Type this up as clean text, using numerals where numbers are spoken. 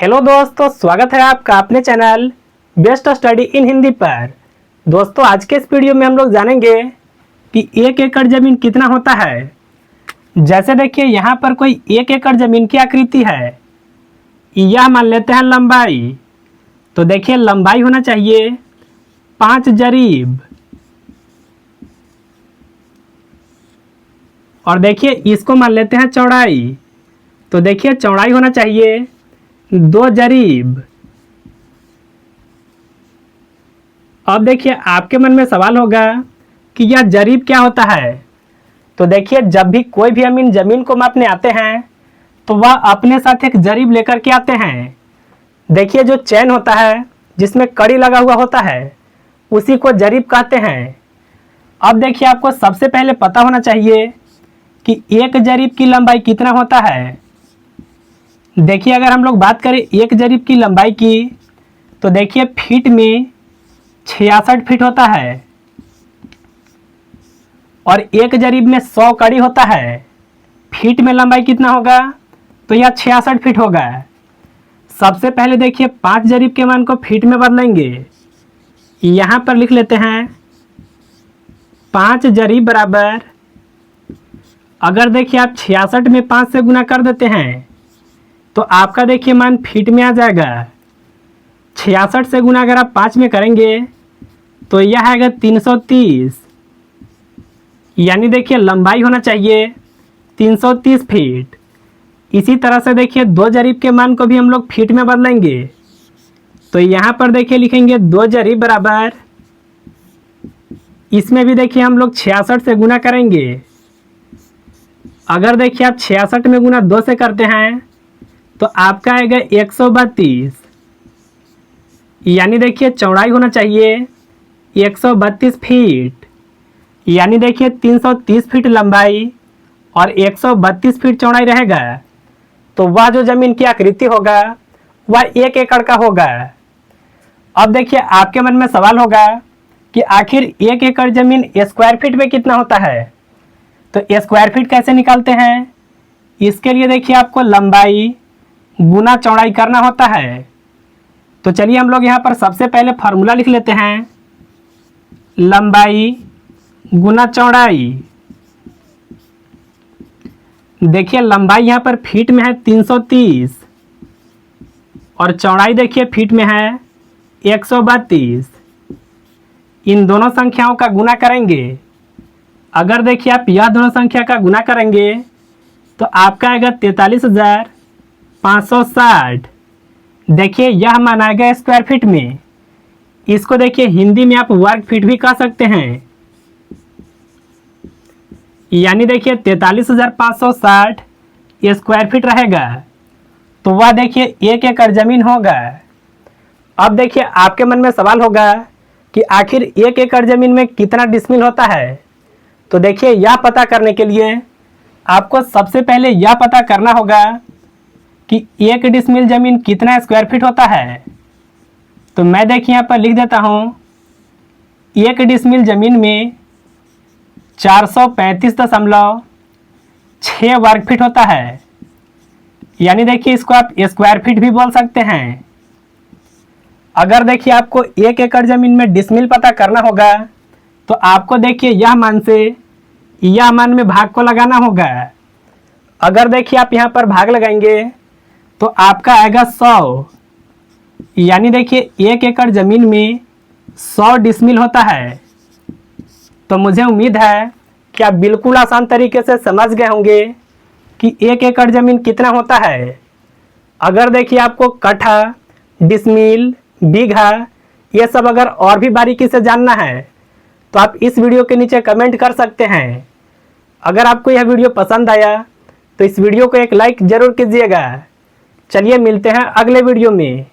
Hello दोस्तों, स्वागत है आपका अपने channel best study in Hindi पर। दोस्तों, आज के इस वीडियो में हम लोग जानेंगे कि 1 एकड़ ज़मीन कितना होता है। जैसे देखिए, यहाँ पर कोई 1 एकड़ ज़मीन की आकृति है। यह मान लेते हैं लंबाई। तो देखिए, लंबाई होना चाहिए 5 जरीब। और देखिए, इसको मान लेते हैं चौड़ाई। तो देखिए, चौड़ाई होना चाहिए 2 जरीब। अब देखिए, आपके मन में सवाल होगा कि यह जरीब क्या होता है। तो देखिए, जब भी कोई भी अमीन जमीन को मापने आते हैं तो वह अपने साथ एक जरीब लेकर के आते हैं। देखिए, जो चैन होता है जिसमें कड़ी लगा हुआ होता है उसी को जरीब कहते हैं। अब देखिए, आपको सबसे पहले पता होना चाहिए कि 1 जरीब की लंबाई कितना होता है। देखिए, अगर हम लोग बात करें 1 जरीब की लंबाई की, तो देखिए फीट में 66 फीट होता है और 1 जरीब में 100 कड़ी होता है। फीट में लंबाई कितना होगा, तो यह 66 फीट होगा। सबसे पहले देखिए 5 जरीब के मान को फीट में बदलेंगे। यहाँ पर लिख लेते हैं 5 जरीब बराबर, अगर देखिए आप 66 में 5 से गुना कर देते हैं तो आपका देखिए मान फीट में आ जाएगा। 66 से गुना अगर आप 5 में करेंगे तो यह आएगा 330। यानी देखिए लंबाई होना चाहिए 330 फीट। इसी तरह से देखिए 2 जरीब के मान को भी हम लोग फीट में बदलेंगे। तो यहाँ पर देखिए लिखेंगे 2 जरीब बराबर, इसमें भी देखिए हम लोग 66 से गुना करेंगे। अगर देखिए आप 66 में गुना 2 से करते हैं तो आपका आएगा 132। यानी देखिए चौड़ाई होना चाहिए 132 फीट। यानी देखिए 330 फीट लंबाई और 132 फीट चौड़ाई रहेगा। तो वह जो जमीन की आकृति होगा वह 1 एकड़ का होगा। अब देखिए, आपके मन में सवाल होगा कि आखिर 1 एकड़ जमीन स्क्वायर फीट में कितना होता है। तो स्क्वायर फीट कैसे निकालते हैं, इसके लिए देखिए आपको लंबाई गुना चौड़ाई करना होता है। तो चलिए हम लोग यहाँ पर सबसे पहले फार्मूला लिख लेते हैं, लंबाई गुना चौड़ाई। देखिए लंबाई यहाँ पर फीट में है 330 और चौड़ाई देखिए फीट में है 132। इन दोनों संख्याओं का गुना करेंगे। अगर देखिए आप यह दोनों संख्या का गुना करेंगे तो आपका आएगा 43,560। देखिए यह मान आएगा स्क्वायर फीट में। इसको देखिए हिंदी में आप वर्ग फीट भी कह सकते हैं। यानी देखिए 43,560 स्क्वायर फीट रहेगा। तो वह देखिए 1 एकड़ जमीन होगा। अब देखिए, आपके मन में सवाल होगा कि आखिर 1 एकड़ जमीन में कितना डिसमिल होता है। तो देखिए, यह पता करने के लिए आपको सबसे पहले यह पता करना होगा कि 1 डिसमिल जमीन कितना स्क्वायर फीट होता है। तो मैं देखिए यहाँ पर लिख देता हूँ, 1 डिसमिल जमीन में 435.6 वर्ग फीट होता है। यानी देखिए इसको आप स्क्वायर फीट भी बोल सकते हैं। अगर देखिए आपको 1 एकड़ जमीन में डिसमिल पता करना होगा तो आपको देखिए यह मान से यह मान में भाग को लगाना होगा। अगर देखिए आप यहाँ पर भाग लगाएंगे तो आपका आएगा 100। यानी देखिए 1 एकड़ जमीन में 100 डिसमिल होता है। तो मुझे उम्मीद है कि आप बिल्कुल आसान तरीके से समझ गए होंगे कि 1 एकड़ जमीन कितना होता है। अगर देखिए आपको कट्ठा, डिसमिल, बीघा ये सब अगर और भी बारीकी से जानना है तो आप इस वीडियो के नीचे कमेंट कर सकते हैं। अगर आपको यह वीडियो पसंद आया तो इस वीडियो को एक लाइक ज़रूर कीजिएगा। चलिए मिलते हैं अगले वीडियो में।